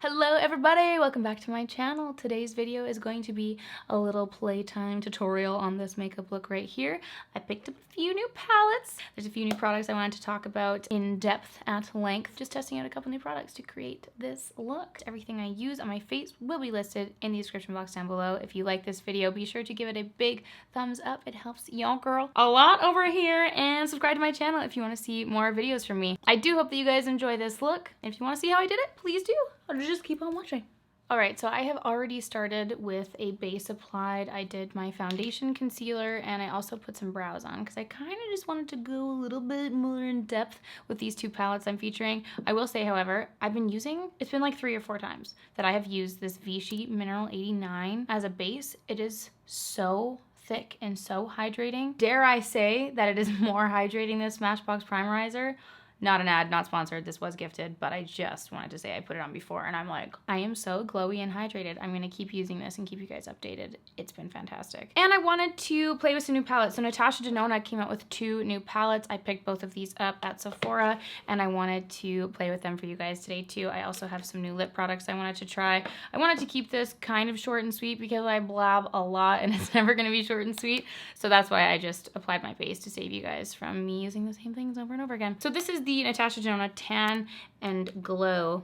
Hello everybody, welcome back to my channel. Today's video is going to be a little playtime tutorial on this makeup look right here. I picked up a few new palettes. There's a few new products I wanted to talk about in depth at length. Just testing out a couple new products to create this look. Everything I use on my face will be listed in the description box down below. If you like this video, be sure to give it a big thumbs up. It helps y'all girl a lot over here, and subscribe to my channel if you want to see more videos from me. I do hope that you guys enjoy this look. If you want to see how I did it, please do. Or just keep on watching. Alright, so I have already started with a base applied. I did my foundation, concealer, and I also put some brows on because I kind of just wanted to go a little bit more in depth with these two palettes I'm featuring. I will say, however, it's been like 3 or 4 times that I have used this Vichy Mineral 89 as a base. It is so thick and so hydrating. Dare I say that it is more hydrating than Smashbox Primerizer. Not an ad, not sponsored. This was gifted, but I just wanted to say I put it on before and I'm like, I am so glowy and hydrated. I'm gonna keep using this and keep you guys updated. It's been fantastic. And I wanted to play with some new palettes. So Natasha Denona came out with 2 new palettes. I picked both of these up at Sephora and I wanted to play with them for you guys today too. I also have some new lip products I wanted to try. I wanted to keep this kind of short and sweet because I blab a lot and it's never gonna be short and sweet. So that's why I just applied my base to save you guys from me using the same things over and over again. So this is the Natasha Denona Tan and Glow,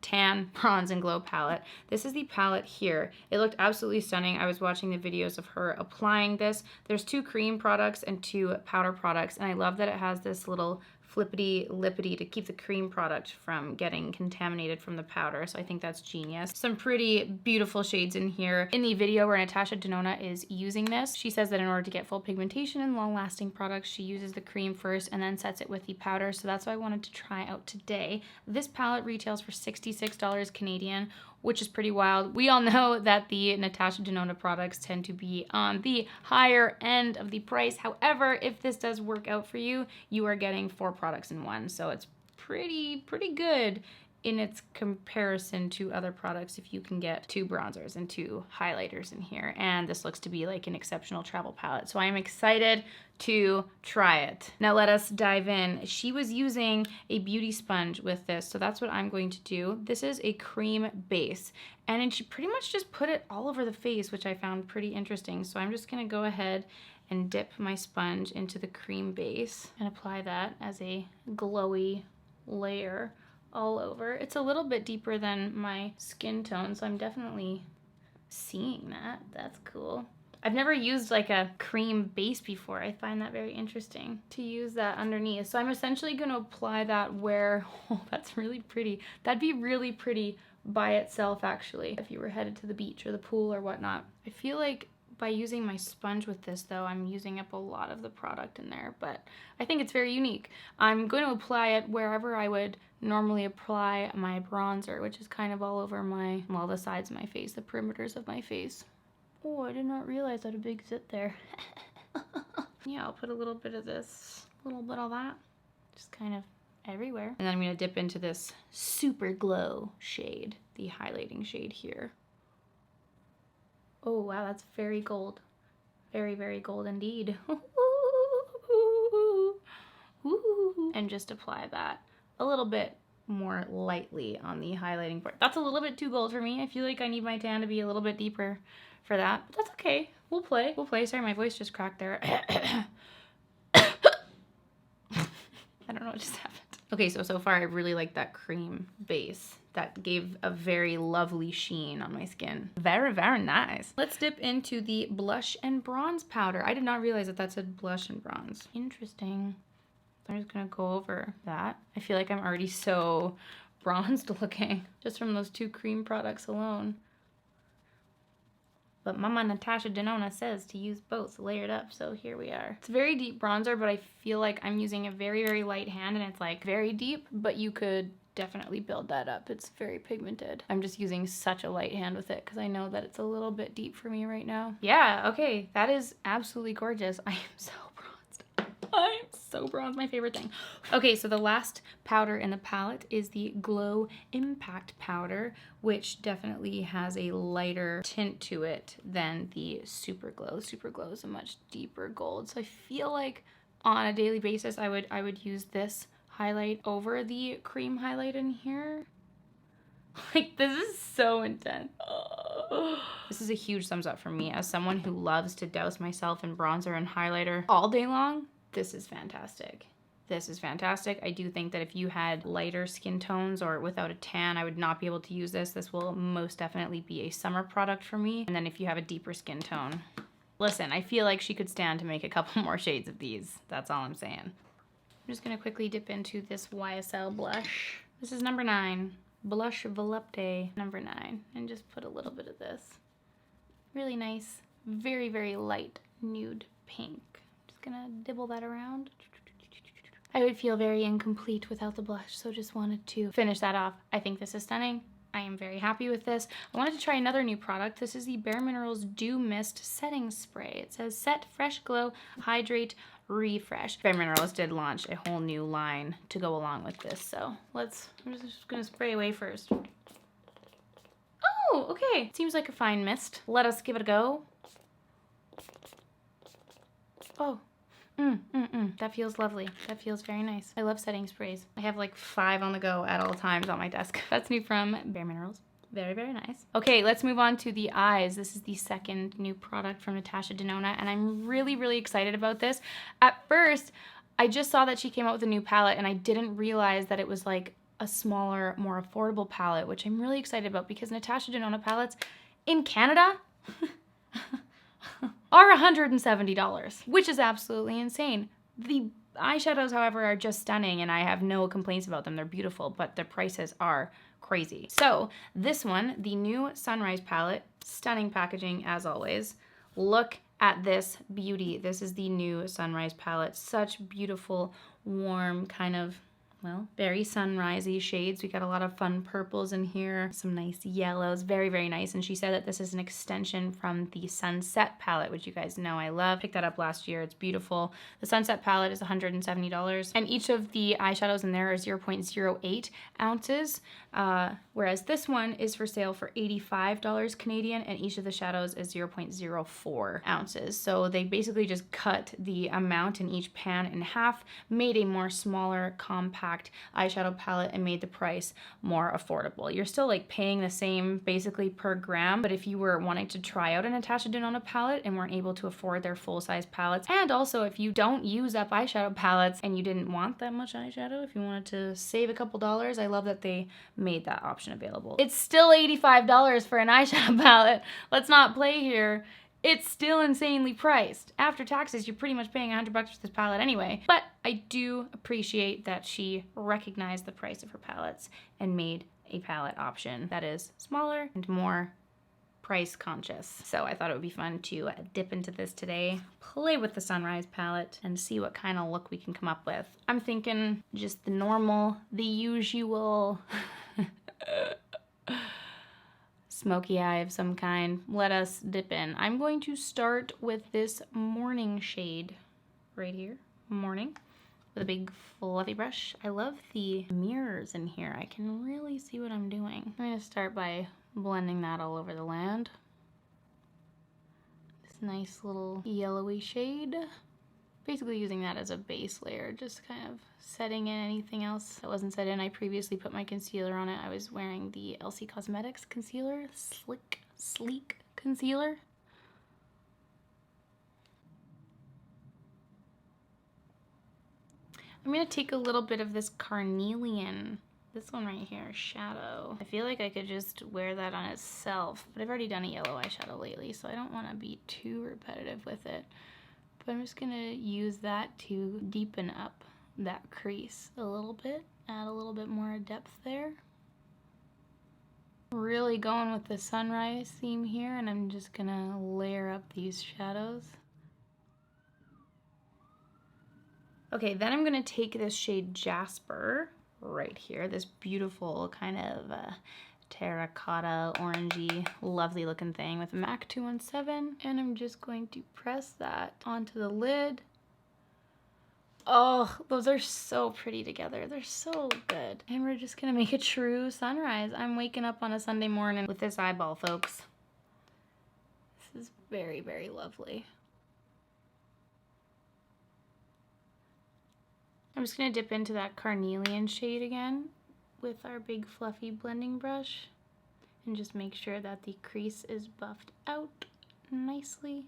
Tan, Bronze, and Glow palette. This is the palette here. It looked absolutely stunning. I was watching the videos of her applying this. There's 2 cream products and 2 powder products, and I love that it has this little flippity lippity to keep the cream product from getting contaminated from the powder, so I think that's genius. Some pretty beautiful shades in here. In the video where Natasha Denona is using this, she says that in order to get full pigmentation and long-lasting products, she uses the cream first and then sets it with the powder, so that's what I wanted to try out today. This palette retails for $66 Canadian, which is pretty wild. We all know that the Natasha Denona products tend to be on the higher end of the price. However, if this does work out for you, you are getting 4 products in one, so it's pretty good in its comparison to other products if you can get 2 bronzers and 2 highlighters in here. And this looks to be like an exceptional travel palette, so I am excited to try it. Now let us dive in. She was using a beauty sponge with this, so that's what I'm going to do. This is a cream base, and then she pretty much just put it all over the face, which I found pretty interesting. So I'm just gonna go ahead and dip my sponge into the cream base and apply that as a glowy layer all over. It's a little bit deeper than my skin tone, so I'm definitely seeing that. That's cool. I've never used like a cream base before. I find that very interesting to use that underneath. So I'm essentially going to apply that where, oh, that's really pretty. That'd be really pretty by itself actually, if you were headed to the beach or the pool or whatnot. I feel like by using my sponge with this though, I'm using up a lot of the product in there, but I think it's very unique. I'm going to apply it wherever I would normally apply my bronzer, which is kind of all over my, well, the sides of my face, the perimeters of my face. Oh, I did not realize I had a big zit there. Yeah, I'll put a little bit of this, a little bit of that, just kind of everywhere. And then I'm gonna dip into this Super Glow shade, the highlighting shade here. Oh wow, that's very gold. Very gold indeed. And just apply that a little bit more lightly on the highlighting part. That's a little bit too gold for me. I feel like I need my tan to be a little bit deeper for that, but that's okay. We'll play. Sorry, my voice just cracked there. I don't know what just happened. Okay, so far I really like that cream base. That gave a very lovely sheen on my skin. Very nice. Let's dip into the blush and bronze powder. I did not realize that said blush and bronze. Interesting. I'm just gonna go over that. I feel like I'm already so bronzed looking just from those 2 cream products alone. But Mama Natasha Denona says to use both layered up, so here we are. It's a very deep bronzer, but I feel like I'm using a very light hand and it's like very deep, but you could definitely build that up. It's very pigmented. I'm just using such a light hand with it because I know that it's a little bit deep for me right now. Yeah, okay, that is absolutely gorgeous. I am so bronzed. I'm so bronzed, my favorite thing. Okay, so the last powder in the palette is the Glow Impact powder, which definitely has a lighter tint to it than the Super Glow. Super Glow is a much deeper gold, so I feel like on a daily basis I would use this highlight over the cream highlight in here. Like, this is so intense. This is a huge thumbs up for me. As someone who loves to douse myself in bronzer and highlighter all day long, this is fantastic. This is fantastic. I do think that if you had lighter skin tones or without a tan, I would not be able to use this. This will most definitely be a summer product for me. And then if you have a deeper skin tone, listen, I feel like she could stand to make a couple more shades of these. That's all I'm saying. I'm just gonna quickly dip into this YSL blush. This is number 9. Blush Volupte number 9. And just put a little bit of this. Really nice, very, very light nude pink. Just gonna dibble that around. I would feel very incomplete without the blush, so just wanted to finish that off. I think this is stunning. I am very happy with this. I wanted to try another new product. This is the Bare Minerals Dew Mist Setting Spray. It says set, fresh glow, hydrate, refresh. Bare Minerals did launch a whole new line to go along with this, so I'm just gonna spray away first. Oh, okay. Seems like a fine mist. Let us give it a go. Oh. That feels lovely. That feels very nice. I love setting sprays. I have like 5 on the go at all times on my desk. That's new from Bare Minerals. Very, very nice. Okay, let's move on to the eyes. This is the second new product from Natasha Denona, and I'm really, really excited about this. At first, I just saw that she came out with a new palette, and I didn't realize that it was like a smaller, more affordable palette, which I'm really excited about because Natasha Denona palettes in Canada are $170, which is absolutely insane. The eyeshadows, however, are just stunning, and I have no complaints about them. They're beautiful, but the prices are crazy. So this one, the new Sunrise palette, stunning packaging as always. Look at this beauty. This is the new Sunrise palette. Such beautiful, warm, kind of, well, very sunrisey shades. We got a lot of fun purples in here, some nice yellows, very, very nice. And she said that this is an extension from the Sunset palette, which you guys know I love. Picked that up last year. It's beautiful. The Sunset palette is $170, and each of the eyeshadows in there are 0.08 ounces, whereas this one is for sale for $85 Canadian, and each of the shadows is 0.04 ounces. So they basically just cut the amount in each pan in half, made a more smaller, compact eyeshadow palette, and made the price more affordable. You're still like paying the same basically per gram, but if you were wanting to try out a Natasha Denona palette and weren't able to afford their full-size palettes, and also if you don't use up eyeshadow palettes and you didn't want that much eyeshadow, if you wanted to save a couple dollars, I love that they made that option available. It's still $85 for an eyeshadow palette. Let's not play here. It's still insanely priced. After taxes, you're pretty much paying $100 for this palette anyway. But I do appreciate that she recognized the price of her palettes and made a palette option that is smaller and more price conscious. So I thought it would be fun to dip into this today, play with the Sunrise palette, and see what kind of look we can come up with. I'm thinking just the normal, the usual smoky eye of some kind. Let us dip in. I'm going to start with this morning shade right here, morning, with a big fluffy brush. I love the mirrors in here. I can really see what I'm doing. I'm going to start by blending that all over the land. This nice little yellowy shade. Basically using that as a base layer, just kind of setting in anything else that wasn't set in. I previously put my concealer on it. I was wearing the LC Cosmetics concealer, sleek concealer. I'm gonna take a little bit of this Carnelian, this one right here, shadow. I feel like I could just wear that on itself, but I've already done a yellow eyeshadow lately, so I don't wanna be too repetitive with it. But I'm just gonna use that to deepen up that crease a little bit, add a little bit more depth there. Really going with the sunrise theme here, and I'm just gonna layer up these shadows. Okay, then I'm gonna take this shade Jasper right here, this beautiful kind of terracotta, orangey, lovely looking thing with MAC 217, and I'm just going to press that onto the lid. Oh, those are so pretty together. They're so good. And we're just gonna make a true sunrise. I'm waking up on a Sunday morning with this eyeball, folks. This is very, very lovely. I'm just gonna dip into that Carnelian shade again with our big fluffy blending brush. and just make sure that the crease is buffed out nicely.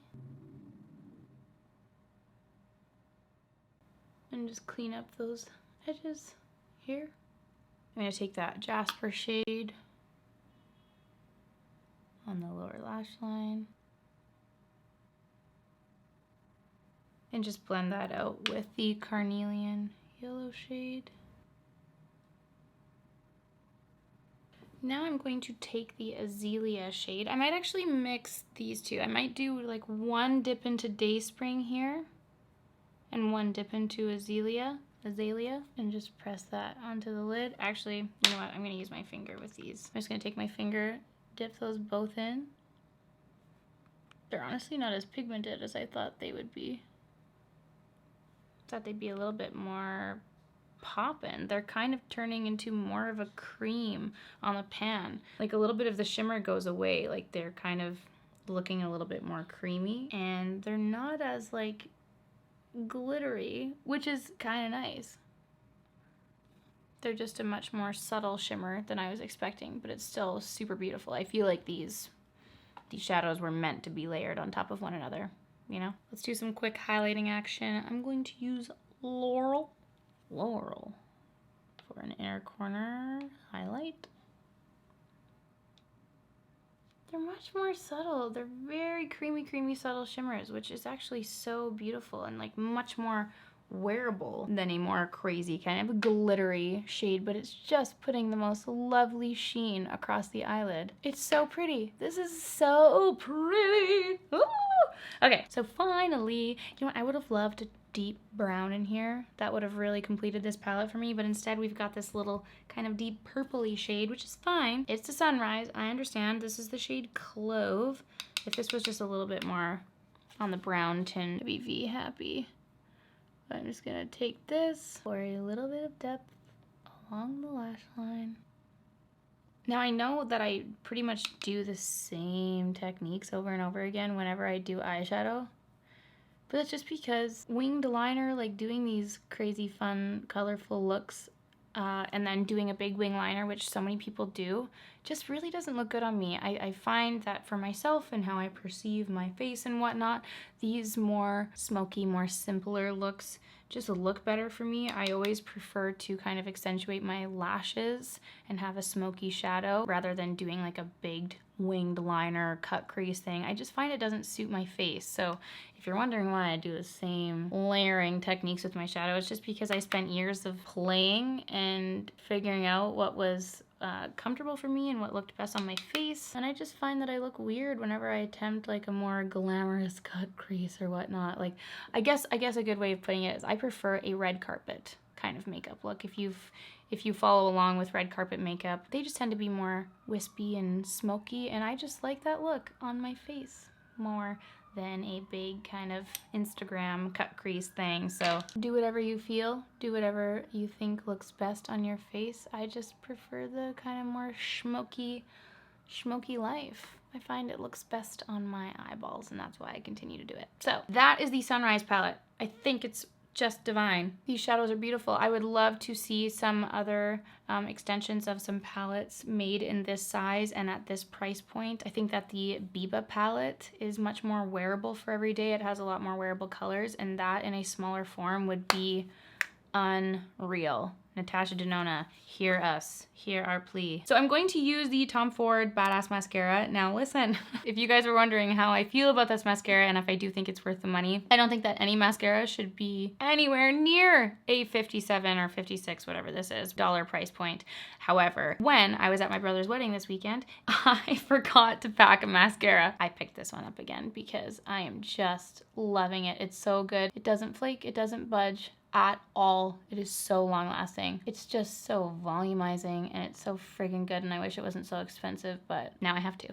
And just clean up those edges here. I'm gonna take that Jasper shade on the lower lash line and just blend that out with the Carnelian yellow shade. Now I'm going to take the Azalea shade. I might actually mix these two. I might do like one dip into Dayspring here and one dip into Azalea, and just press that onto the lid. Actually, you know what? I'm gonna use my finger with these. I'm just gonna take my finger, dip those both in. They're honestly not as pigmented as I thought they would be. Thought they'd be a little bit more poppin'. They're kind of turning into more of a cream on the pan. Like a little bit of the shimmer goes away. Like they're kind of looking a little bit more creamy, and they're not as like glittery, which is kind of nice. They're just a much more subtle shimmer than I was expecting, but it's still super beautiful. I feel like these shadows were meant to be layered on top of one another, you know? Let's do some quick highlighting action. I'm going to use Laurel for an inner corner highlight. They're much more subtle. They're very creamy, subtle shimmers, which is actually so beautiful and like much more wearable than a more crazy kind of glittery shade, but it's just putting the most lovely sheen across the eyelid. It's so pretty. This is so pretty. Ooh. Okay, so finally, you know what? I would have loved a deep brown in here. That would have really completed this palette for me, but instead we've got this little kind of deep purpley shade, which is fine. It's the Sunrise. I understand. This is the shade Clove. If this was just a little bit more on the brown tint, I'd be happy. But I'm just gonna take this for a little bit of depth along the lash line. Now I know that I pretty much do the same techniques over and over again whenever I do eyeshadow, but that's just because winged liner, like doing these crazy fun colorful looks and then doing a big wing liner, which so many people do, just really doesn't look good on me. I find that for myself and how I perceive my face and whatnot, these more smoky, more simpler looks just look better for me. I always prefer to kind of accentuate my lashes and have a smoky shadow rather than doing like a big winged liner cut crease thing. I just find it doesn't suit my face. So if you're wondering why I do the same layering techniques with my shadow, it's just because I spent years of playing and figuring out what was comfortable for me and what looked best on my face, and I just find that I look weird whenever I attempt like a more glamorous cut crease or whatnot. Like I guess a good way of putting it is I prefer a red carpet kind of makeup look. If you follow along with red carpet makeup, they just tend to be more wispy and smoky, and I just like that look on my face more than a big kind of Instagram cut crease thing. So do whatever you feel, do whatever you think looks best on your face. I just prefer the kind of more smoky life. I find it looks best on my eyeballs, and that's why I continue to do it. So that is the Sunrise palette. I think it's just divine. These shadows are beautiful. I would love to see some other extensions of some palettes made in this size and at this price point. I think that the Biba palette is much more wearable for every day. It has a lot more wearable colors, and that in a smaller form would be unreal. Natasha Denona, hear us, hear our plea. So I'm going to use the Tom Ford Badass Mascara. Now listen, if you guys are wondering how I feel about this mascara and if I do think it's worth the money, I don't think that any mascara should be anywhere near a $57 or $56, whatever this is, dollar price point. However, when I was at my brother's wedding this weekend, I forgot to pack a mascara. I picked this one up again because I am just loving it. It's so good. It doesn't flake, it doesn't budge at all. It is so long lasting. It's just so volumizing and it's so friggin' good, and I wish it wasn't so expensive, but now I have to.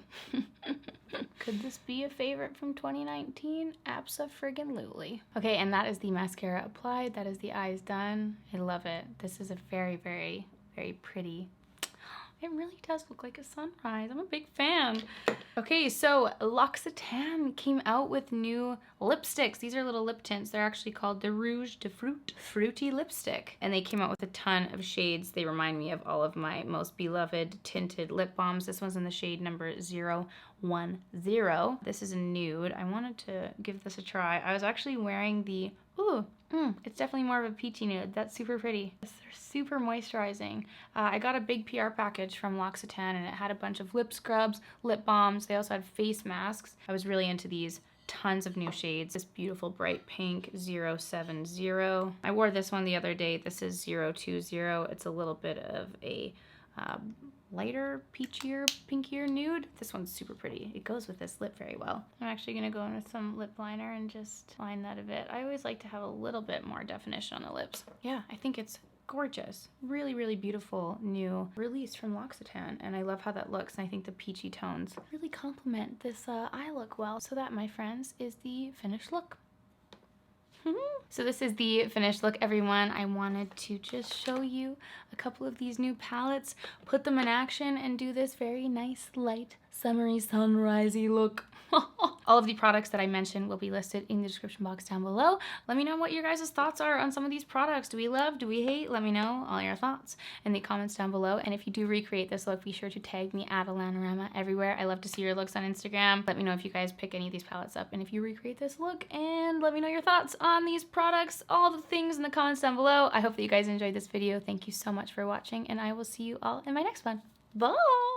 Could this be a favorite from 2019? Abso-friggin-lutely. Okay, and that is the mascara applied. That is the eyes done. I love it. This is a very, very, very pretty It really does look like a sunrise. I'm a big fan. Okay, so L'Occitane came out with new lipsticks. These are little lip tints. They're actually called the Rouge de Fruit Fruity Lipstick. And they came out with a ton of shades. They remind me of all of my most beloved tinted lip balms. This one's in the shade number 010. This is a nude. I wanted to give this a try. I was actually wearing the, it's definitely more of a peachy nude. That's super pretty. They're super moisturizing. I got a big PR package from L'Occitane and it had a bunch of lip scrubs, lip balms. They also had face masks. I was really into these. Tons of new shades. This beautiful bright pink 070. I wore this one the other day. This is 020. It's a little bit of a lighter, peachier, pinkier nude. This one's super pretty. It goes with this lip very well. I'm actually gonna go in with some lip liner and just line that a bit. I always like to have a little bit more definition on the lips. Yeah, I think it's gorgeous. Really, really beautiful new release from L'Occitane, and I love how that looks, and I think the peachy tones really complement this eye look well. So that, my friends, is the finished look. So this is the finished look, everyone. I wanted to just show you a couple of these new palettes, put them in action, and do this very nice, light, summery, sunrisey look. All of the products that I mentioned will be listed in the description box down below. Let me know what your guys' thoughts are on some of these products. Do we love? Do we hate? Let me know all your thoughts in the comments down below. And if you do recreate this look, be sure to tag me at allanaramaa everywhere. I love to see your looks on Instagram. Let me know if you guys pick any of these palettes up and if you recreate this look, and let me know your thoughts on these products, all the things in the comments down below. I hope that you guys enjoyed this video. Thank you so much for watching, and I will see you all in my next one. Bye!